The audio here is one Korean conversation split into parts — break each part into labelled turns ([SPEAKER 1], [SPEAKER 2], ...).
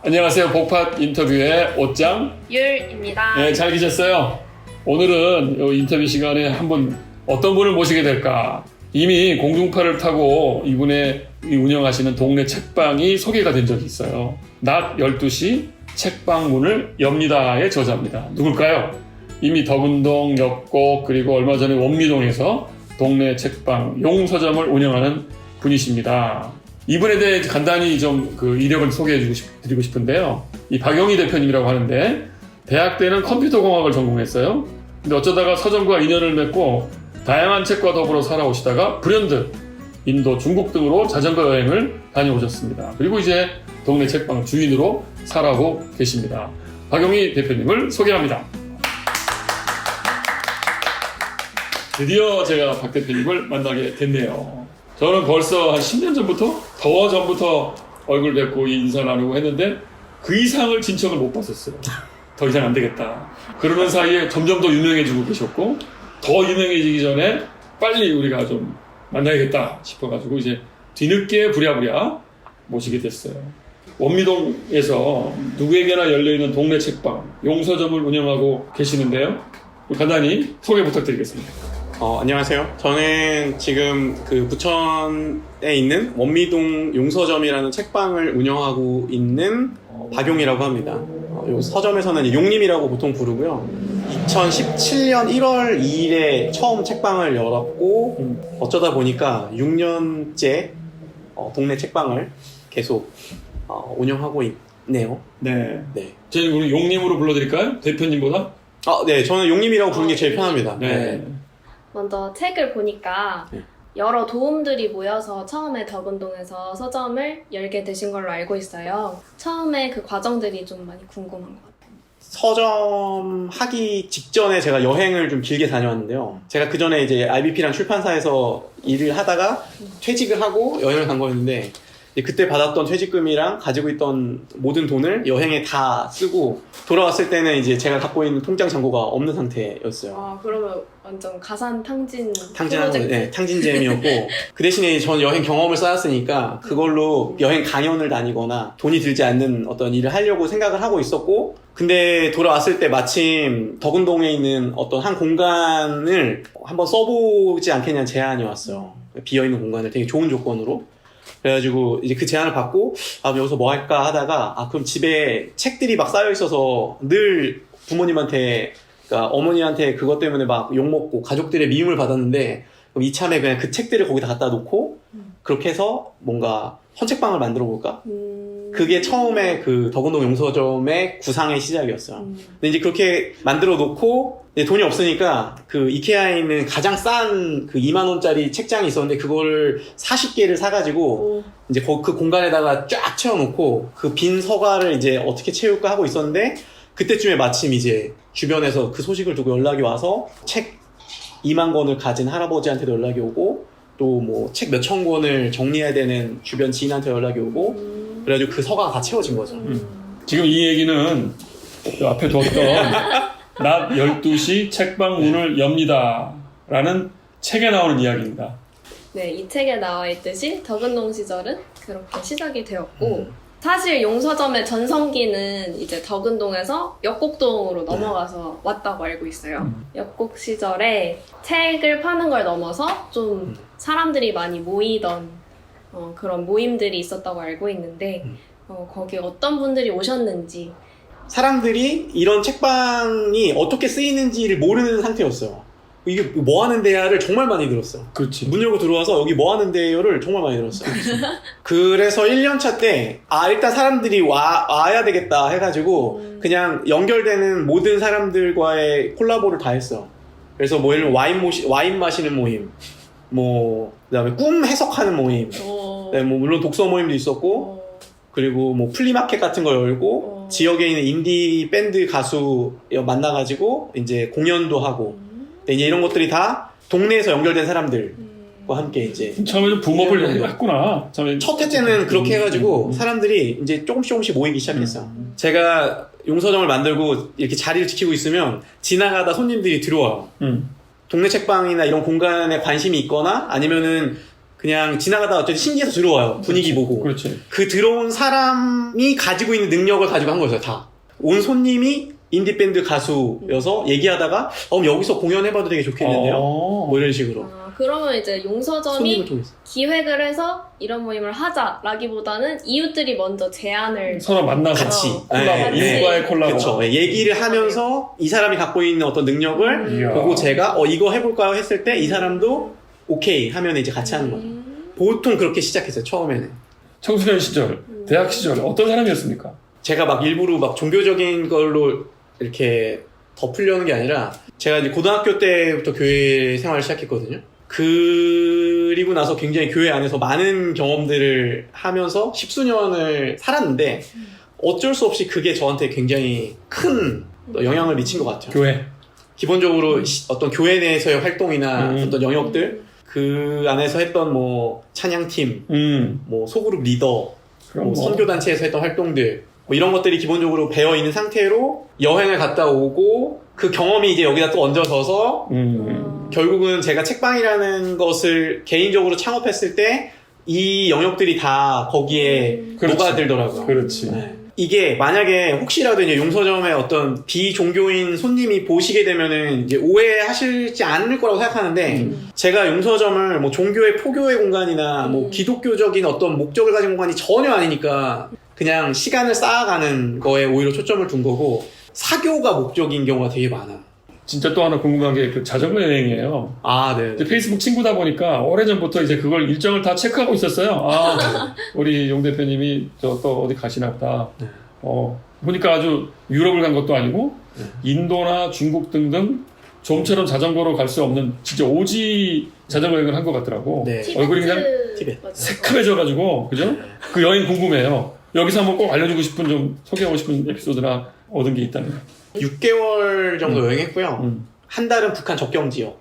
[SPEAKER 1] 안녕하세요. 복팟 인터뷰의 옷장
[SPEAKER 2] 율입니다.
[SPEAKER 1] 네, 잘 계셨어요? 오늘은 이 인터뷰 시간에 한번 어떤 분을 모시게 될까? 이미 공중파를 타고 이분의 운영하시는 동네 책방이 소개가 된 적이 있어요. 낮 12시 책방 문을 엽니다의 저자입니다. 누굴까요? 이미 덕은동, 역곡, 그리고 얼마 전에 원미동에서 동네 책방 용서점을 운영하는 분이십니다. 이분에 대해 간단히 좀 그 이력을 드리고 싶은데요. 이 박영희 대표님이라고 하는데 대학 때는 컴퓨터공학을 전공했어요. 근데 어쩌다가 서점과 인연을 맺고 다양한 책과 더불어 살아오시다가 불현듯 인도, 중국 등으로 자전거 여행을 다녀오셨습니다. 그리고 이제 동네 책방 주인으로 살아오고 계십니다. 박영희 대표님을 소개합니다. 드디어 제가 박 대표님을 만나게 됐네요. 저는 벌써 한 10년 전부터, 더 전부터 얼굴 뵙고 인사 나누고 했는데 그 이상을 진척을 못 봤었어요. 더 이상 안 되겠다. 그러는 사이에 점점 더 유명해지고 계셨고 더 유명해지기 전에 빨리 우리가 좀 만나야겠다 싶어가지고 이제 뒤늦게 부랴부랴 모시게 됐어요. 원미동에서 누구에게나 열려있는 동네 책방 용서점을 운영하고 계시는데요. 간단히 소개 부탁드리겠습니다.
[SPEAKER 3] 안녕하세요. 저는 지금 그 부천에 있는 원미동 용서점이라는 책방을 운영하고 있는 박용이라고 합니다. 요 서점에서는 용림이라고 보통 부르고요. 2017년 1월 2일에 처음 책방을 열었고 어쩌다 보니까 6년째 동네 책방을 계속 운영하고 있네요.
[SPEAKER 1] 네.
[SPEAKER 3] 네.
[SPEAKER 1] 저희 우리 용님으로 불러드릴까요? 대표님보다?
[SPEAKER 3] 네. 저는 용림이라고 부르는 게 제일 편합니다.
[SPEAKER 1] 네.
[SPEAKER 2] 먼저 책을 보니까
[SPEAKER 3] 네.
[SPEAKER 2] 여러 도움들이 모여서 처음에 덕은동에서 서점을 열게 되신 걸로 알고 있어요. 처음에 그 과정들이 좀 많이 궁금한 것 같아요.
[SPEAKER 3] 서점 하기 직전에 제가 여행을 좀 길게 다녀왔는데요. 제가 그 전에 이제 IBP라는 출판사에서 일을 하다가 퇴직을 하고 여행을 간 거였는데 그때 받았던 퇴직금이랑 가지고 있던 모든 돈을 여행에 다 쓰고 돌아왔을 때는 이제 제가 갖고 있는 통장 잔고가 없는 상태였어요.
[SPEAKER 2] 그러면 완전 가산 탕진
[SPEAKER 3] 탕진하고, 네, 탕진잼이었고 그 대신에 전 여행 경험을 쌓았으니까 그걸로 여행 강연을 다니거나 돈이 들지 않는 어떤 일을 하려고 생각을 하고 있었고 근데 돌아왔을 때 마침 덕은동에 있는 어떤 한 공간을 한번 써보지 않겠냐는 제안이 왔어요. 비어있는 공간을 되게 좋은 조건으로. 그래가지고 이제 그 제안을 받고 여기서 뭐 할까 하다가 그럼 집에 책들이 막 쌓여 있어서 늘 부모님한테 그러니까 어머니한테 그것 때문에 막 욕먹고 가족들의 미움을 받았는데 그럼 이참에 그냥 그 책들을 거기다 갖다 놓고 그렇게 해서 뭔가 헌책방을 만들어 볼까? 그게 처음에 그 덕은동 용서점의 구상의 시작이었어요. 근데 이제 그렇게 만들어 놓고 돈이 없으니까 그 이케아에 있는 가장 싼 그 2만원짜리 책장이 있었는데 그거를 40개를 사가지고 이제 그 공간에다가 쫙 채워놓고 그 빈 서가를 이제 어떻게 채울까 하고 있었는데 그때쯤에 마침 이제 주변에서 그 소식을 두고 연락이 와서 책 2만 권을 가진 할아버지한테도 연락이 오고 또 뭐 책 몇천 권을 정리해야 되는 주변 지인한테 연락이 오고 그래가지고 그 서가가 다 채워진 거죠.
[SPEAKER 1] 지금 이 얘기는 앞에 뒀던 낮 12시 책방 문을 엽니다 라는 책에 나오는 이야기입니다.
[SPEAKER 2] 네, 이 책에 나와 있듯이 덕은동 시절은 그렇게 시작이 되었고 사실 용서점의 전성기는 이제 덕은동에서 역곡동으로 넘어가서 왔다고 알고 있어요. 역곡 시절에 책을 파는 걸 넘어서 좀 사람들이 많이 모이던 그런 모임들이 있었다고 알고 있는데 거기 어떤 분들이 오셨는지
[SPEAKER 3] 사람들이 이런 책방이 어떻게 쓰이는지를 모르는 상태였어요. 이게 뭐 하는 데야를 정말 많이 들었어요.
[SPEAKER 1] 그렇지.
[SPEAKER 3] 문 열고 들어와서 여기 뭐 하는 데요를 정말 많이 들었어요. 그래서 1년차 때 일단 사람들이 와야 되겠다 해가지고 그냥 연결되는 모든 사람들과의 콜라보를 다 했어. 그래서 뭐 예를 들면 와인 마시는 모임, 뭐 그다음에 꿈 해석하는 모임, 네, 뭐 물론 독서 모임도 있었고 그리고 뭐 플리마켓 같은 거 열고 지역에 있는 인디 밴드 가수 만나가지고 이제 공연도 하고 이제 이런 것들이 다 동네에서 연결된 사람들과 함께 이제
[SPEAKER 1] 처음에 붐업을 했구나.
[SPEAKER 3] 첫 해째는 그렇게 해가지고 사람들이 이제 조금씩 모이기 시작했어요. 제가 용서점을 만들고 이렇게 자리를 지키고 있으면 지나가다 손님들이 들어와요. 동네 책방이나 이런 공간에 관심이 있거나 아니면은 그냥 지나가다가 어쨌든 신기해서 들어와요. 분위기 보고.
[SPEAKER 1] 그렇지.
[SPEAKER 3] 그 들어온 사람이 가지고 있는 능력을 가지고 한 거죠, 다. 온 손님이 인디밴드 가수여서 얘기하다가 그럼 여기서 공연해봐도 되게 좋겠는데요? 뭐 이런 식으로.
[SPEAKER 2] 그러면 이제 용서점이
[SPEAKER 3] 손님을 통해서.
[SPEAKER 2] 기획을 해서 이런 모임을 하자라기보다는 이웃들이 먼저 제안을
[SPEAKER 1] 서로 만나서
[SPEAKER 3] 같이.
[SPEAKER 1] 콜라보,
[SPEAKER 3] 네,
[SPEAKER 1] 이웃과의 콜라보.
[SPEAKER 3] 그렇죠. 얘기를 하면서 이 사람이 갖고 있는 어떤 능력을
[SPEAKER 1] 이야.
[SPEAKER 3] 보고 제가 이거 해볼까요? 했을 때 이 사람도 오케이 하면 이제 같이 하는 거죠. 보통 그렇게 시작했어요, 처음에는.
[SPEAKER 1] 청소년 시절, 대학 시절 어떤 사람이었습니까?
[SPEAKER 3] 제가 막 일부러 막 종교적인 걸로 이렇게 덮으려는 게 아니라 제가 이제 고등학교 때부터 교회 생활을 시작했거든요. 그리고 나서 굉장히 교회 안에서 많은 경험들을 하면서 십수년을 살았는데 어쩔 수 없이 그게 저한테 굉장히 큰 영향을 미친 것 같아요.
[SPEAKER 1] 교회.
[SPEAKER 3] 기본적으로 어떤 교회 내에서의 활동이나 어떤 영역들 그 안에서 했던 뭐 찬양팀, 뭐 소그룹 리더, 뭐 선교단체에서 했던 활동들 뭐 이런 것들이 기본적으로 배어 있는 상태로 여행을 갔다 오고 그 경험이 이제 여기다 또 얹어져서 결국은 제가 책방이라는 것을 개인적으로 창업했을 때 이 영역들이 다 거기에
[SPEAKER 1] 그렇지.
[SPEAKER 3] 녹아들더라고요.
[SPEAKER 1] 그렇지.
[SPEAKER 3] 네. 이게 만약에 혹시라도 이제 용서점에 어떤 비종교인 손님이 보시게 되면은 이제 오해하실지 않을 거라고 생각하는데 제가 용서점을 뭐 종교의 포교의 공간이나 뭐 기독교적인 어떤 목적을 가진 공간이 전혀 아니니까 그냥 시간을 쌓아가는 거에 오히려 초점을 둔 거고 사교가 목적인 경우가 되게 많아.
[SPEAKER 1] 진짜 또 하나 궁금한 게 그 자전거 여행이에요.
[SPEAKER 3] 아, 네.
[SPEAKER 1] 이제 페이스북 친구다 보니까 오래전부터 이제 그걸 일정을 다 체크하고 있었어요. 우리 용 대표님이 저 또 어디 가시나 보다.
[SPEAKER 3] 네.
[SPEAKER 1] 보니까 아주 유럽을 간 것도 아니고 인도나 중국 등등 좀처럼 자전거로 갈 수 없는 진짜 오지 자전거 여행을 한 것 같더라고.
[SPEAKER 3] 네.
[SPEAKER 1] 얼굴이 그냥
[SPEAKER 3] 티벳.
[SPEAKER 2] 맞아요.
[SPEAKER 1] 새카매져가지고 그죠? 그 여행 궁금해요. 여기서 한번 꼭 알려주고 싶은 좀 소개하고 싶은 에피소드나 얻은 게 있다면.
[SPEAKER 3] 6개월 정도 여행했고요. 한 달은 북한 접경 지역.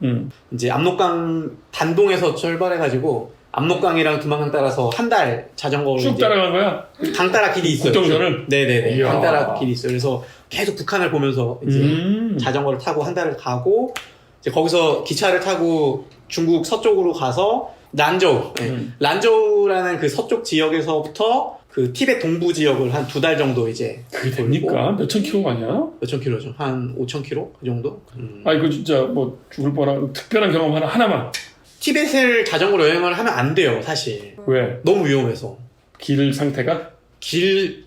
[SPEAKER 3] 이제 압록강 단동에서 출발해가지고 압록강이랑 두만강 따라서 한 달 자전거로
[SPEAKER 1] 쭉
[SPEAKER 3] 이제
[SPEAKER 1] 따라간 거야?
[SPEAKER 3] 강 따라 길이 있어요.
[SPEAKER 1] 국경선을?
[SPEAKER 3] 네네네.
[SPEAKER 1] 이야.
[SPEAKER 3] 강 따라 길이 있어요. 그래서 계속 북한을 보면서 이제 자전거를 타고 한 달을 가고 이제 거기서 기차를 타고 중국 서쪽으로 가서 란저우. 네. 란저우라는 그 서쪽 지역에서부터 그 티벳 동부 지역을 한 2달 정도 이제
[SPEAKER 1] 그게 됩니까? 몇천 킬로가 아니야?
[SPEAKER 3] 몇천 킬로죠? 한 5천 킬로? 그 정도?
[SPEAKER 1] 아니 그 진짜 뭐 죽을 뻔한 특별한 경험 하나만.
[SPEAKER 3] 티벳을 자전거로 여행을 하면 안 돼요, 사실.
[SPEAKER 1] 왜?
[SPEAKER 3] 너무 위험해서.
[SPEAKER 1] 길 상태가?
[SPEAKER 3] 길,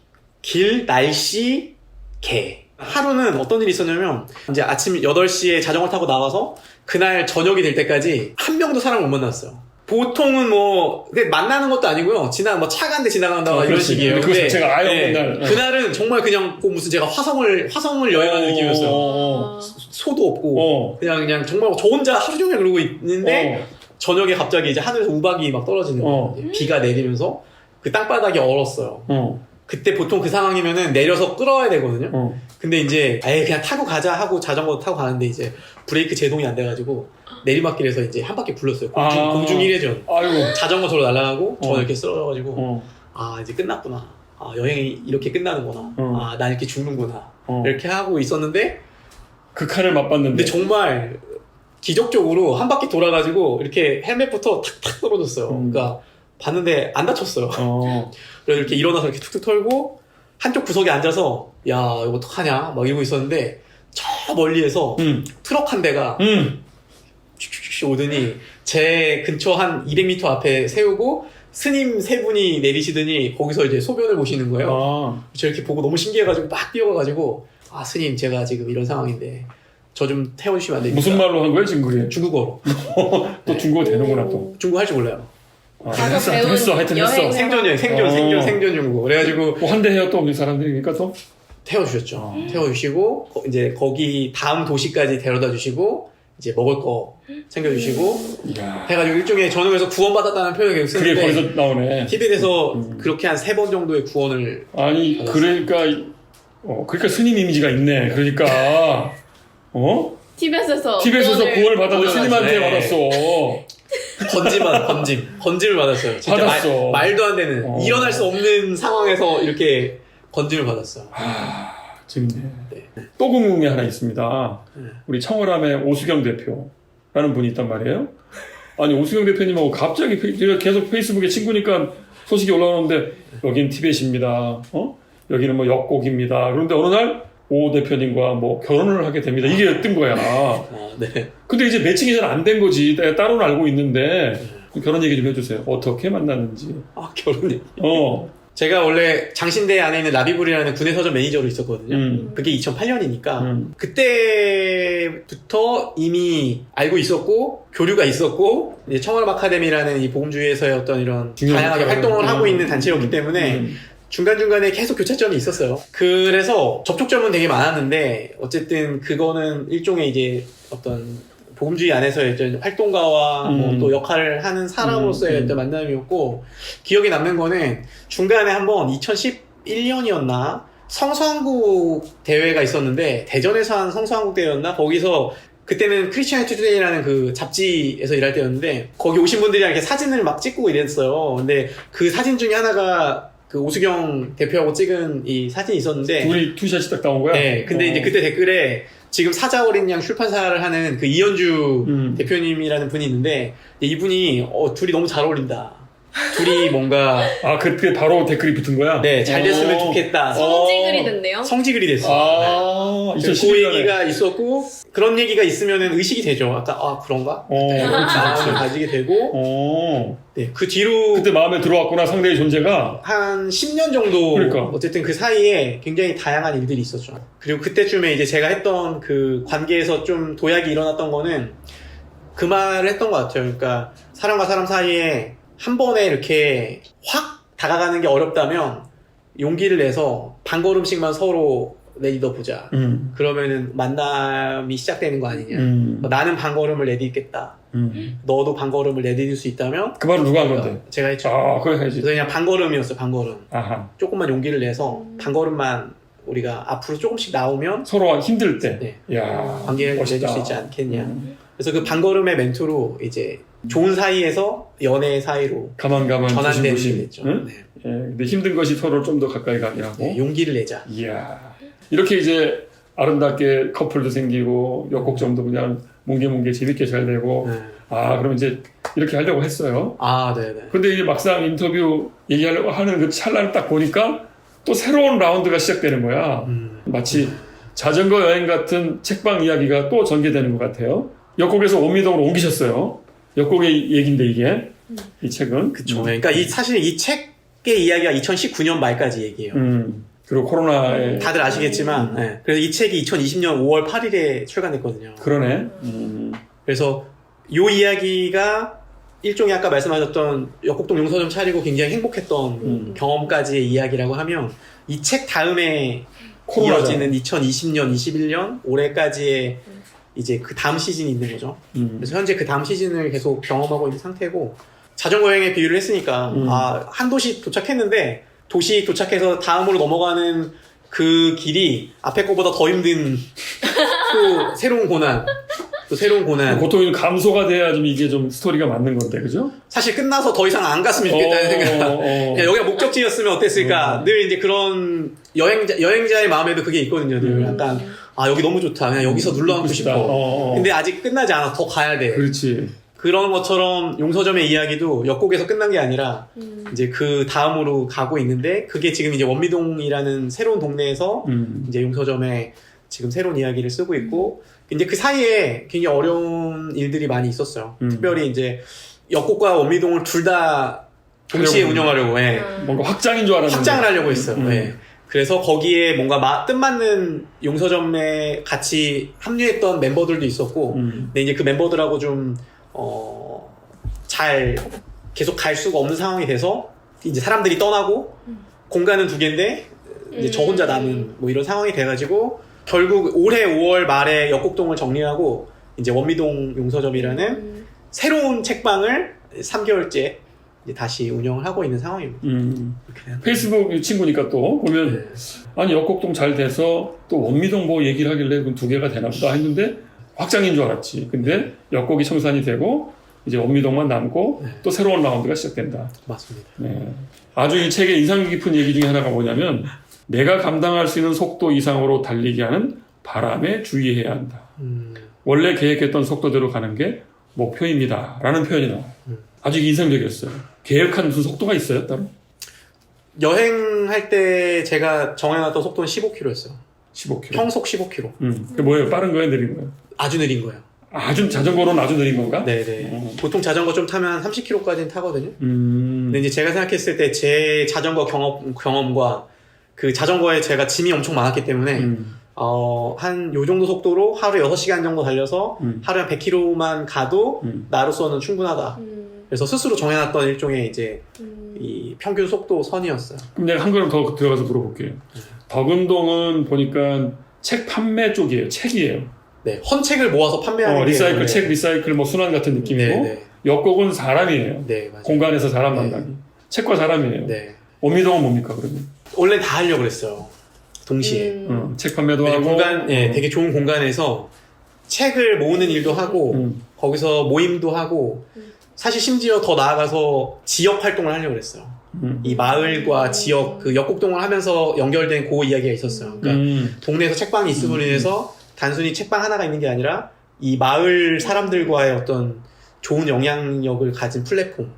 [SPEAKER 3] 날씨, 개. 하루는 어떤 일이 있었냐면, 이제 아침 8시에 자전거 타고 나와서, 그날 저녁이 될 때까지 한 명도 사람을 못 만났어요. 보통은 뭐, 근데 만나는 것도 아니고요. 뭐 차가 한 대 지나간다거나 이런
[SPEAKER 1] 그렇지.
[SPEAKER 3] 식이에요.
[SPEAKER 1] 그 자체가 아예 없는 날.
[SPEAKER 3] 그날은 정말 그냥 꼭 무슨 제가 화성을 여행하는 느낌이었어요. 소도 없고, 그냥 정말 저 혼자 하루 종일 그러고 있는데, 저녁에 갑자기 이제 하늘에서 우박이 막 떨어지는 거예요. 비가 내리면서 그 땅바닥이 얼었어요. 그때 보통 그 상황이면은 내려서 끌어야 되거든요. 근데 이제 그냥 타고 가자 하고 자전거 타고 가는데 이제 브레이크 제동이 안 돼가지고 내리막길에서 이제 한 바퀴 굴렀어요. 공중 1회전. 아이고. 자전거 저로 날아가고 저는 이렇게 쓰러져가지고 이제 끝났구나. 여행이 이렇게 끝나는구나. 난 이렇게 죽는구나. 이렇게 하고 있었는데
[SPEAKER 1] 극한을 맛봤는데.
[SPEAKER 3] 근데 정말 기적적으로 한 바퀴 돌아가지고 이렇게 헬멧부터 탁탁 떨어졌어요. 그러니까 봤는데 안 다쳤어요. 그래서 이렇게 일어나서 이렇게 툭툭 털고 한쪽 구석에 앉아서 야 이거 어떡하냐 막 이러고 있었는데 저 멀리에서 트럭 한 대가 슉슉슉 오더니 제 근처 한 200m 앞에 세우고 스님 3분이 내리시더니 거기서 이제 소변을 보시는 거예요. 저 이렇게 보고 너무 신기해가지고 막 뛰어가가지고 스님 제가 지금 이런 상황인데 저 좀 태워주시면 안 됩니까?
[SPEAKER 1] 무슨 말로 한 거예요 지금 그게?
[SPEAKER 3] 중국어로.
[SPEAKER 1] 또 중국어 되는구나 또.
[SPEAKER 3] 중국어 할 줄 몰라요.
[SPEAKER 1] 했어. 하여튼 했어.
[SPEAKER 3] 생전 중국어. 그래가지고
[SPEAKER 1] 뭐 환대해요 또 우리 사람들이니까 또.
[SPEAKER 3] 태워주셨죠. 태워주시고 이제 거기 다음 도시까지 데려다 주시고 이제 먹을 거 챙겨주시고 해가지고 일종의 저는 그래서 구원받았다는 표현을 계속 쓰는데
[SPEAKER 1] 그게 거기서 나오네.
[SPEAKER 3] 티벳에서 그렇게 한 3번 정도의 구원을
[SPEAKER 1] 아니 받았어요. 그러니까 스님 이미지가 있네. 그러니까
[SPEAKER 2] 티벳에서
[SPEAKER 1] 구원을 받았는데 스님한테
[SPEAKER 3] 네.
[SPEAKER 1] 받았어.
[SPEAKER 3] 건짐을 받았어요. 진짜
[SPEAKER 1] 받았어.
[SPEAKER 3] 말도 안 되는 일어날 수 없는 상황에서 이렇게 건짐을 받았어요.
[SPEAKER 1] 재밌네. 또 궁금한 게 하나 있습니다. 우리 청월함의 오수경 대표라는 분이 있단 말이에요. 아니 오수경 대표님하고 갑자기 계속 페이스북에 친구니까 소식이 올라오는데 여긴 티벳입니다. 여기는 뭐 역곡입니다. 그런데 어느 날 오 대표님과 뭐 결혼을 하게 됩니다. 이게 뜬 거야.
[SPEAKER 3] 네.
[SPEAKER 1] 근데 이제 매칭이 잘 안 된 거지. 내가 따로는 알고 있는데 결혼 얘기 좀 해주세요. 어떻게 만났는지.
[SPEAKER 3] 결혼이.
[SPEAKER 1] 제가
[SPEAKER 3] 제가 원래 장신대 안에 있는 라비블이라는 군의 서점 매니저로 있었거든요. 그게 2008년이니까 그때부터 이미 알고 있었고 교류가 있었고 이제 청원업 아카데미라는 이 복음주의에서의 어떤 이런 다양하게 활동을 하고 있는 단체였기 때문에 중간중간에 계속 교차점이 있었어요. 그래서 접촉점은 되게 많았는데 어쨌든 그거는 일종의 이제 어떤 복음주의 안에서의 어떤 활동가와 뭐 또 역할을 하는 사람으로서의 어떤 만남이었고 기억에 남는 거는 중간에 한번 2011년이었나 성서한국 대회가 있었는데 대전에서 한 성서한국 대회였나 거기서 그때는 크리스티애니티 투데이라는 그 잡지에서 일할 때였는데 거기 오신 분들이랑 이렇게 사진을 막 찍고 이랬어요. 근데 그 사진 중에 하나가 그 오수경 대표하고 찍은 이 사진이 있었는데
[SPEAKER 1] 둘이 투샷이 딱 나온 거야?
[SPEAKER 3] 네, 근데 이제 그때 댓글에 지금 사자 어린 양 출판사를 하는 그 이현주 대표님이라는 분이 있는데 이분이 둘이 너무 잘 어울린다. 둘이 뭔가
[SPEAKER 1] 그때 바로 댓글이 붙은 거야?
[SPEAKER 3] 네, 잘 됐으면 좋겠다.
[SPEAKER 2] 성지글이 됐네요.
[SPEAKER 3] 성지글이 됐어. 네. 그
[SPEAKER 1] 2011년에.
[SPEAKER 3] 얘기가 있었고 그런 얘기가 있으면은 의식이 되죠. 아까 그런가? 이런 마음을 가지게 되고 네, 그 뒤로
[SPEAKER 1] 그때 마음에 들어왔구나 상대의 존재가.
[SPEAKER 3] 한 10년 정도
[SPEAKER 1] 그러니까.
[SPEAKER 3] 어쨌든 그 사이에 굉장히 다양한 일들이 있었죠. 그리고 그때쯤에 이제 제가 했던 그 관계에서 좀 도약이 일어났던 거는 그 말을 했던 것 같아요. 그러니까 사람과 사람 사이에 한 번에 이렇게 확 다가가는 게 어렵다면 용기를 내서 반걸음씩만 서로 내딛어보자. 그러면은 만남이 시작되는 거 아니냐. 나는 반걸음을 내딛겠다. 너도 반걸음을 내딛을 수 있다면
[SPEAKER 1] 그 말은 누가 한 건데?
[SPEAKER 3] 제가 했죠.
[SPEAKER 1] 그래 해야지.
[SPEAKER 3] 그래서 그냥 반걸음이었어요. 반걸음.
[SPEAKER 1] 아하.
[SPEAKER 3] 조금만 용기를 내서 반걸음만 우리가 앞으로 조금씩 나오면
[SPEAKER 1] 서로 힘들 때.
[SPEAKER 3] 네.
[SPEAKER 1] 야,
[SPEAKER 3] 관계를
[SPEAKER 1] 멋있다.
[SPEAKER 3] 맺을 수 있지 않겠냐. 그래서 그 반걸음의 멘트로 이제 좋은 사이에서 연애 사이로
[SPEAKER 1] 가만
[SPEAKER 3] 전환되는 게
[SPEAKER 1] 조심.
[SPEAKER 3] 됐죠.
[SPEAKER 1] 응?
[SPEAKER 3] 네.
[SPEAKER 1] 예, 근데 힘든 것이 서로 좀 더 가까이 가게 하고.
[SPEAKER 3] 네, 용기를 내자.
[SPEAKER 1] 이야. 이렇게 이제 아름답게 커플도 생기고 역곡점도 그냥 뭉게뭉게 재밌게 잘 되고.
[SPEAKER 3] 네.
[SPEAKER 1] 그럼 이제 이렇게 하려고 했어요.
[SPEAKER 3] 네네.
[SPEAKER 1] 근데 이제 막상 인터뷰 얘기하려고 하는 그 찰나를 딱 보니까 또 새로운 라운드가 시작되는 거야. 마치 자전거 여행 같은 책방 이야기가 또 전개되는 것 같아요. 역곡에서 원미동으로 옮기셨어요. 역곡의 얘기인데 이게 이 책은.
[SPEAKER 3] 그쵸. 그러니까 사실 이 책의 이야기가 2019년 말까지 얘기예요.
[SPEAKER 1] 그리고 코로나에
[SPEAKER 3] 다들 아시겠지만, 네. 그래서 이 책이 2020년 5월 8일에 출간됐거든요.
[SPEAKER 1] 그러네.
[SPEAKER 3] 그래서 요 이야기가 일종의 아까 말씀하셨던 역곡동 용서점 차리고 굉장히 행복했던 경험까지의 이야기라고 하면 이 책 다음에 이어지는 2020년, 21년 올해까지의 이제 그 다음 시즌이 있는 거죠. 그래서 현재 그 다음 시즌을 계속 경험하고 있는 상태고 자전거 여행에 비유를 했으니까 한 도시 도착했는데 도시 도착해서 다음으로 넘어가는 그 길이 앞에 거보다 더 힘든 또 새로운 고난
[SPEAKER 1] 고통이 감소가 돼야 좀 이게 좀 스토리가 맞는 건데, 그죠?
[SPEAKER 3] 사실 끝나서 더 이상 안 갔으면 좋겠다는 생각. 그냥 여기가 목적지였으면 어땠을까. 늘 이제 그런 여행자의 마음에도 그게 있거든요. 늘 약간 여기 너무 좋다. 그냥 여기서 눌러앉고 싶어. 근데 아직 끝나지 않아. 더 가야 돼.
[SPEAKER 1] 그렇지.
[SPEAKER 3] 그런 것처럼 용서점의 이야기도 역곡에서 끝난 게 아니라 이제 그 다음으로 가고 있는데 그게 지금 이제 원미동이라는 새로운 동네에서 이제 용서점에 지금 새로운 이야기를 쓰고 있고 이제 그 사이에 굉장히 어려운 일들이 많이 있었어요. 특별히 이제 역곡과 원미동을 둘 다 동시에 운영하려고
[SPEAKER 1] 뭔가 확장인 줄 알았는데
[SPEAKER 3] 확장을 하려고 했어요. 그래서 거기에 뭔가 뜻맞는 용서점에 같이 합류했던 멤버들도 있었고 근데 이제 그 멤버들하고 좀 잘 계속 갈 수가 없는 상황이 돼서 이제 사람들이 떠나고 공간은 두 개인데 이제 저 혼자 남은 뭐 이런 상황이 돼가지고 결국 올해 5월 말에 역곡동을 정리하고 이제 원미동 용서점이라는 새로운 책방을 3개월째 이제 다시 운영을 하고 있는 상황입니다.
[SPEAKER 1] 페이스북 친구니까 또 보면 아니 역곡동 잘 돼서 또 원미동 뭐 얘기를 하길래 그럼 두 개가 되나 보다 했는데 확장인 줄 알았지. 근데 역곡이 청산이 되고 이제 원미동만 남고 또 새로운 라운드가 시작된다.
[SPEAKER 3] 맞습니다.
[SPEAKER 1] 네. 아주 이 책의 인상 깊은 얘기 중에 하나가 뭐냐면 내가 감당할 수 있는 속도 이상으로 달리게 하는 바람에 주의해야 한다. 원래 계획했던 속도대로 가는 게 목표입니다. 라는 표현이 나와요. 아주 인상적이었어요. 계획한 무슨 속도가 있어요, 따로?
[SPEAKER 3] 여행할 때 제가 정해놨던 속도는 15km였어요.
[SPEAKER 1] 15km.
[SPEAKER 3] 평속 15km.
[SPEAKER 1] 그게 뭐예요? 빠른 거예요? 느린 거예요?
[SPEAKER 3] 아주 느린 거예요.
[SPEAKER 1] 아주 자전거로는 아주 느린 건가?
[SPEAKER 3] 네네. 보통 자전거 좀 타면 30km까지는 타거든요.
[SPEAKER 1] 음.
[SPEAKER 3] 근데 이제 제가 생각했을 때 제 자전거 경험과 그 자전거에 제가 짐이 엄청 많았기 때문에 한 요 정도 속도로 하루에 6시간 정도 달려서 하루에 100km만 가도 나로서는 충분하다. 그래서 스스로 정해놨던 일종의 이제 이 평균 속도 선이었어요.
[SPEAKER 1] 그럼 내가 한 걸음 더 들어가서 물어볼게요. 덕은동은 보니까 책 판매 쪽이에요. 책이에요.
[SPEAKER 3] 네, 헌책을 모아서 판매하는 게
[SPEAKER 1] 리사이클,
[SPEAKER 3] 네.
[SPEAKER 1] 책 리사이클 뭐 순환 같은 느낌이고
[SPEAKER 3] 네,
[SPEAKER 1] 역곡은 사람이에요.
[SPEAKER 3] 네, 맞아요.
[SPEAKER 1] 공간에서 사람
[SPEAKER 3] 네.
[SPEAKER 1] 만나기. 책과 사람이에요.
[SPEAKER 3] 네.
[SPEAKER 1] 오미동은 뭡니까 그러면?
[SPEAKER 3] 원래 다 하려고 그랬어요. 동시에.
[SPEAKER 1] 책 판매도
[SPEAKER 3] 왜냐면
[SPEAKER 1] 하고
[SPEAKER 3] 공간, 예, 되게 좋은 공간에서 책을 모으는 일도 하고 거기서 모임도 하고 사실 심지어 더 나아가서 지역 활동을 하려고 그랬어요. 이 마을과 지역 그 역곡동을 하면서 연결된 그 이야기가 있었어요. 그러니까 동네에서 책방이 있음으로 인해서 단순히 책방 하나가 있는 게 아니라 이 마을 사람들과의 어떤 좋은 영향력을 가진 플랫폼.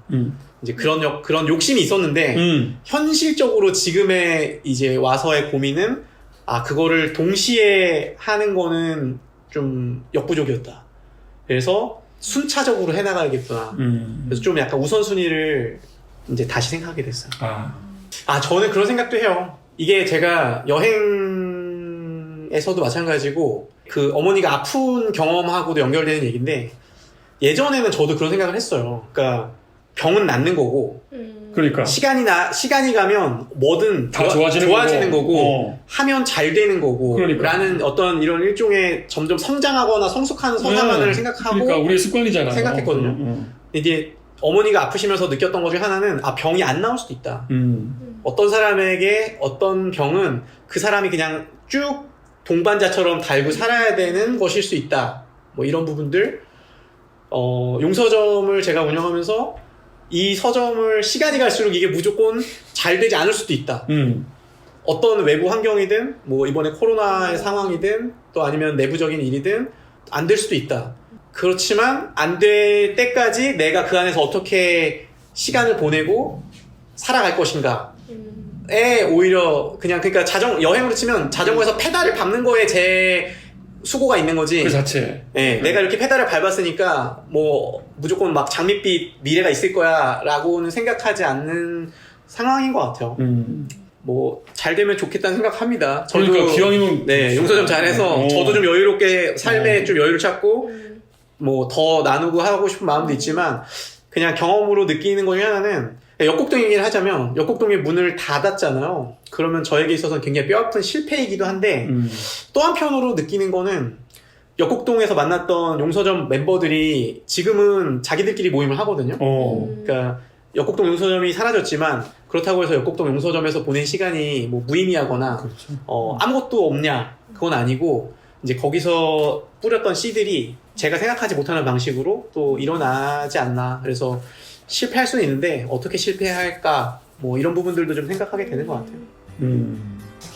[SPEAKER 3] 이제 그런 욕심이 있었는데 현실적으로 지금의 이제 와서의 고민은 그거를 동시에 하는 거는 좀 역부족이었다. 그래서 순차적으로 해나가야겠구나. 그래서 좀 약간 우선순위를 이제 다시 생각하게 됐어요. 저는 그런 생각도 해요. 이게 제가 여행에서도 마찬가지고 그 어머니가 아픈 경험하고도 연결되는 얘기인데 예전에는 저도 그런 생각을 했어요. 그러니까 병은 낫는 거고
[SPEAKER 1] 그러니까
[SPEAKER 3] 시간이 가면 뭐든
[SPEAKER 1] 다 좋아지는
[SPEAKER 3] 거고 하면 잘 되는 거고
[SPEAKER 1] 그러니까.
[SPEAKER 3] 라는 어떤 이런 일종의 점점 성장하거나 성숙하는 서사만을 생각하고
[SPEAKER 1] 그러니까 우리의 습관이잖아요.
[SPEAKER 3] 생각했거든요. 이게 어머니가 아프시면서 느꼈던 것 중에 하나는 병이 안 나올 수도 있다. 어떤 사람에게 어떤 병은 그 사람이 그냥 쭉 동반자처럼 달고 살아야 되는 것일 수 있다. 뭐 이런 부분들 용서점을 제가 운영하면서 이 서점을 시간이 갈수록 이게 무조건 잘 되지 않을 수도 있다. 어떤 외부 환경이든 뭐 이번에 코로나의 상황이든 또 아니면 내부적인 일이든 안 될 수도 있다. 그렇지만 안 될 때까지 내가 그 안에서 어떻게 시간을 보내고 살아갈 것인가에 오히려 그러니까 여행으로 치면 자전거에서 페달을 밟는 거에 제 수고가 있는 거지.
[SPEAKER 1] 그 자체.
[SPEAKER 3] 네, 내가 이렇게 페달을 밟았으니까 뭐 무조건 막 장밋빛 미래가 있을 거야라고는 생각하지 않는 상황인 것 같아요. 뭐 잘 되면 좋겠다는 생각합니다. 저도
[SPEAKER 1] 그러니까 기왕이면
[SPEAKER 3] 용서점 잘해서 저도 좀 여유롭게 삶에 좀 여유를 찾고 뭐 더 나누고 하고 싶은 마음도 있지만 그냥 경험으로 느끼는 것 중에 하나는 역곡동 얘기를 하자면 역곡동의 문을 닫았잖아요. 그러면 저에게 있어서는 굉장히 뼈아픈 실패이기도 한데 또 한편으로 느끼는 거는 역곡동에서 만났던 용서점 멤버들이 지금은 자기들끼리 모임을 하거든요. 그러니까 역곡동 용서점이 사라졌지만 그렇다고 해서 역곡동 용서점에서 보낸 시간이 뭐 무의미하거나
[SPEAKER 1] 그렇죠.
[SPEAKER 3] 아무것도 없냐 그건 아니고 이제 거기서 뿌렸던 씨들이 제가 생각하지 못하는 방식으로 또 일어나지 않나. 그래서 실패할 수는 있는데 어떻게 실패할까 뭐 이런 부분들도 좀 생각하게 되는 것 같아요.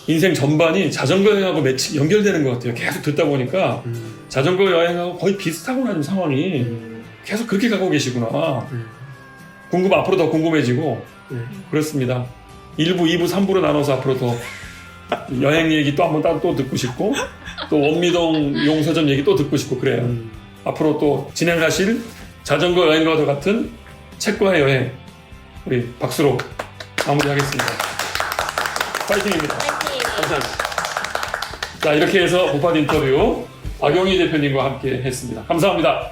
[SPEAKER 1] 인생 전반이 자전거 여행하고 매치 연결되는 것 같아요. 계속 듣다 보니까 자전거 여행하고 거의 비슷하구나 좀 상황이 계속 그렇게 가고 계시구나. 앞으로 더 궁금해지고 그렇습니다. 1부, 2부, 3부로 나눠서 앞으로 더 여행 얘기 또 한번 또 듣고 싶고 또 원미동 용서점 얘기 또 듣고 싶고 그래요. 앞으로 또 진행하실 자전거 여행과도 같은 책과의 여행 우리 박수로 마무리하겠습니다. 파이팅입니다.
[SPEAKER 3] 감사합니다.
[SPEAKER 1] 자, 이렇게 해서 보팟 인터뷰 박용희 대표님과 함께 했습니다. 감사합니다.